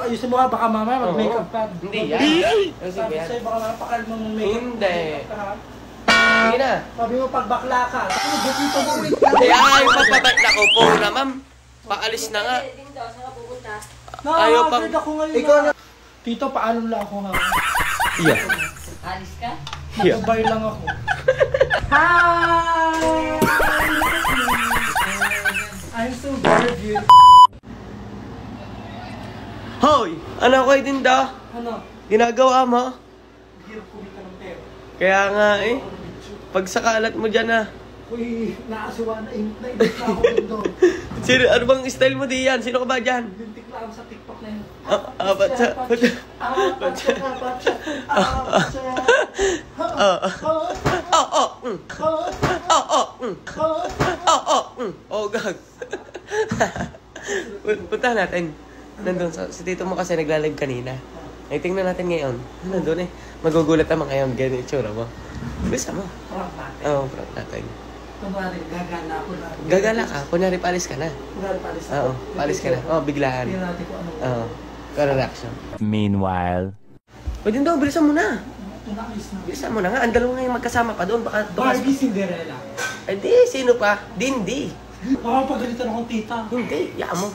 ayusin mo ka, baka mamaya mag-makeup ka. Hindi yan. Sabi sa'yo, baka mamaya pakalma mong makeup. Hindi. Sige na. Sabi mo, pag bakla ka. Ako, bukito mo, wait. Ayaw papabait na ko po na, ma'am. Paalis na nga. Ayaw pang... Ikaw na. Tito, paalam lang ako ha. Yeah. Alis ka? Nagabay lang ako. Hi! I'm so very beautiful. Hoy! Ano kayo din da? Ano? Ginagawa mo? Hirap kumita ng pera. Kaya nga eh. Pag sakalat mo dyan ah. Uy, naasuwa na na-ibig na ako doon. Sino, ano bang style mo di yan? Sino ka ba dyan? Lintik lang sa TikTok na yun. Ba't siya? Oh, gag. Punta natin. Nandun, si tito mo kasi nagla-live kanina. Ay, tingnan natin ngayon. Nandun eh. Magugulat naman ngayon. Ganyan yung tsura mo. Bisa mo. Prank natin. Oo, prank natin. Kunwari, gagala ako na. Gagala ka. Kunyari, palis ka na. Kunwari, palis ako. Oo, palis ka na. Oo, biglaan. Tingnan natin kung ano. Oo. Kaya reaction. Meanwhile. Pwede daw, bilisan mo na. Ito na, ayos na. Bilisan mo na nga. Ang dalawa nga yung magkasama pa doon. Baka Barbie Cinderella. Ay, di. Sino pa? Dindi. Baka pagalitan akong tita. Hindi. Yaan mo.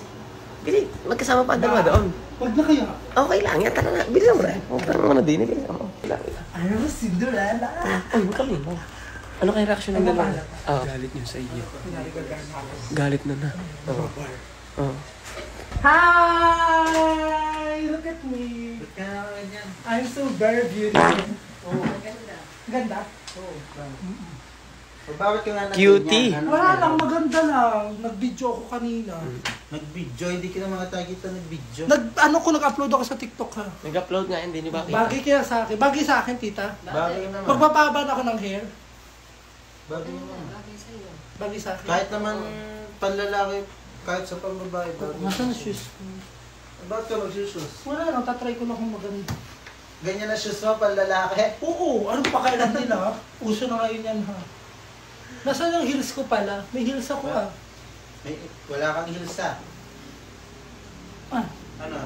Dili. Magkasama pa ang dalawa doon. Wag na kaya. Okay lang. Yan, tara na. Bilisan mo na. Huwag ka naman na din. Bilisan mo. Ano, Cinderella? Uy, huwag kami. Ano kaya reaction ng dalawa? Oo. Galit niyo sa iyo. Kunwari, gagala ako. Galit na na. Oo. Oo. Hi! Look at me. I'm so very beautiful. Oh. Ganda? Oo. Bakit ka nga Cutie. Wala lang, maganda lang. Nag-video ako kanina. Nag-video? Hindi ka na mga tagita nag-video. Nag-upload ako sa TikTok ha. Nag-upload nga, hindi niyo ba kita? Bagay kaya sa akin. Bagay sa akin, tita. Bagay naman. Magpapaban ako ng hair. Bagay naman. Bagay sa akin. Kahit naman panlalaki, kahit sa pambabae. Nasaan na shoes? Bakit ka mag-shoes? Wala lang, tatry ko lang kung maganda. Ganyan na shoes mo, panlalaki. Oo, ano pa kailan nila? Uso na ngayon yan ha. Nasaan yung heels ko pala? May heels ako ah. Wala kang hilsa. Ah, Ano?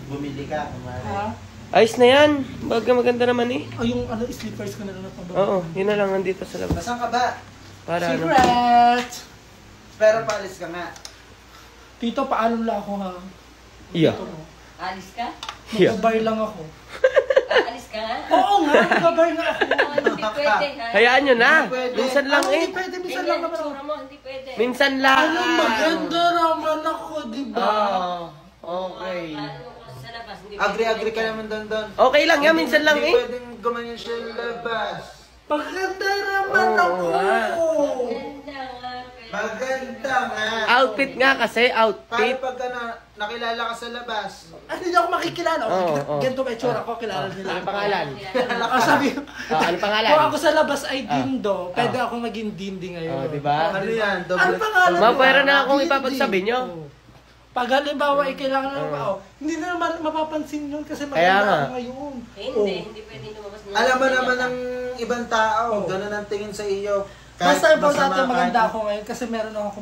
Bumili ka. Kumari. ha? Ayos na yan. Baga maganda naman eh. Oh, yung ano, slippers ko na lang napababa. Oo, yun na lang nandito sa labas. Nasaan ka ba? Para ano. Secret! Pero paalis ka nga. Tito, paalam lang ako ha. Yeah. Tito mo. Alis ka? Yeah. Nagbabayar lang ako. Aalis ka nga? Oo nga, nagbabayar nga ako. Hindi pwede ha? Hayaan nyo na. Pwede. Minsan lang Ano, eh. hindi pwede, minsan lang naman ako. Tsura mo, hindi pwede. Minsan lang. Ano, maganda naman ako, di ba? Okay. Ano ko sa labas, hindi Agree ka naman doon. Okay lang yan, minsan lang Hindi eh. pwedeng gumanyan siya yung labas. Maganda naman Oo ako. nga. Ganda nga. Maganda nga. Outfit nga kasi, outfit. Paano pagka nakilala ka sa labas? Ano, hindi ako makikilala. Oo. Ganito ba itsura ko, kilala nila. Ano pangalan? Sabi, Ano pangalan? kung ako sa labas ay dindo, pwede ako maging dindi ngayon. Oh, diba? Ano yan? Ano Double. pangalan? Mapwera na akong Dindi. ipapagsabi nyo. Oo. Pag halimbawa ay kailangan ng tao, hindi na naman mapapansin yun kasi Kaya maganda nga. ako ngayon. Hindi pwede lumabas na. Alam mo naman ng ibang tao, Oo. ganun ang tingin sa iyo. Kahit Basta importante masama, maganda kahit- ako ngayon kasi meron ako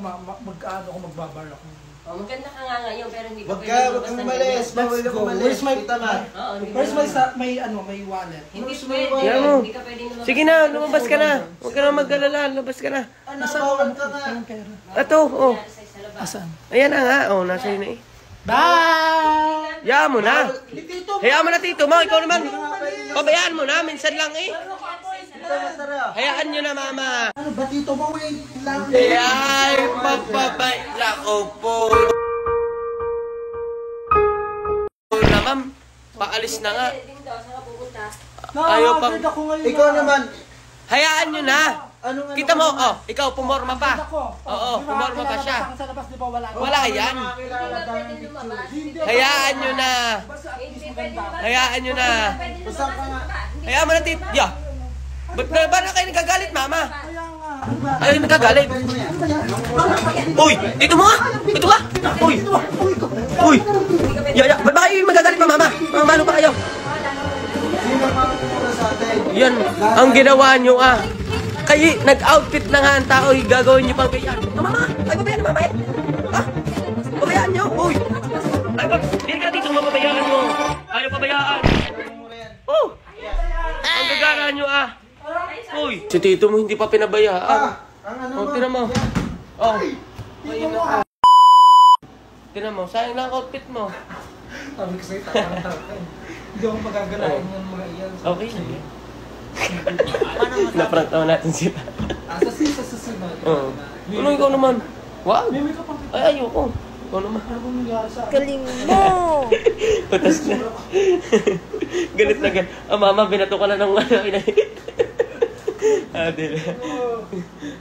magbabar ako. Oh, maganda ka nga ngayon, pero hindi Wag pwede ka, wag lumabas kang ng umalis. ganyan. Bawal Let's ka go. umalis. Where's my- Kita ba? Oo, hindi First pwede. may wallet. Hindi Where's my pwede. wallet? Yan mo. Hindi ka pwede lumabas. Sige na, lumabas ka na. Huwag ka na mag-alala, lumabas ka na. Ano, bawal ka nga. Yung pera. Ito, oh. Sa labas. Asan? Ayan na nga, oh, nasa yun na eh. Bye! Hayaan mo na. Tito, Hayaan mo na, tito mo. Ikaw naman. Pabayaan mo na, minsan lang eh. Tara. Hayaan nyo na, mama. ano ba tito mo? Wait lang. Ay, papabay lang po. Na, ma'am. Paalis na nga. Ding daw, saan ka pupunta? Ayaw pang... Nakakagad ako ngayon. Ikaw naman. Hayaan nyo na. Ano nga Kita mo, naman? oh, ikaw pumorma pa. Ako. Oo, Di ba, pumorma pa kilala siya. sa akin sa labas, di ba wala? Wala yan. Nakakilala Hindi ka tayo. pwede lumabas. Hayaan nyo na. Hindi pwede lumabas. Hayaan nyo na. Pwede Basta ka lumabas. nga. Hindi Hayaan mo na, tito. Yeah. Ba't na kayo nagagalit, mama? Kaya nga. Ano ba? Ayaw nagagalit. Uy, dito mo nga. Dito ka. Uy. Uy. Yaya, ba't ba kayo magagalit pa, mama? Mamalo pa kayo. Sino ang makakuha sa atin? Yan, ang ginawa nyo ah. Kayo, nag-outfit na nga ang tao, gagawin nyo pang ganyan. Ah, mama, ay babayaan na mama eh. Ah, babayaan nyo, uy. Ay, hindi ka dito, mababayaan nyo pinabayaan. Oh! Ang gagana nyo ah. Uy! Si tito mo hindi pa pinabayaan. Ang ano Oh, mo? tinan mo. Yan. Oh, Tingnan mo ah. tinan mo. Sayang lang ang outfit mo. Sabi ko sa'yo, tatang-tatang. Hindi ako magagalain ng mga iyan. Okay lang yan. Na-prank naman natin sila. Sa susunod. Oo. Ano ikaw naman? Wow! May makeup ang Ay, ayoko. Ikaw naman. ano bang nangyari sa akin? Galing mo! Patas na. Galit na galit. Ah, mama, binato ka na ng ano. Adil.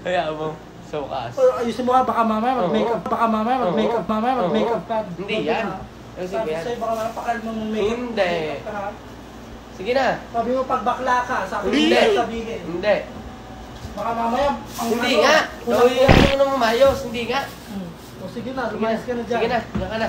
Hayaan mo. So, kaas. Ayusin mo ka, baka mamaya mag-makeup. Baka mamaya mag-makeup. Mamaya mag-makeup ka. Hindi yan. Kasi Sabi yan. sa'yo, baka mamaya pakal mo ng makeup. Hindi. Ka, ha? Sige na. Sabi mo, pag bakla ka, sabi mo Hindi. sabihin. Hindi. Baka mamaya, ang Hindi nga. Gawin mo nang mamayos. Hindi nga. O sige na, Sige na. lumayas ka na dyan. Sige na. Diyan ka na.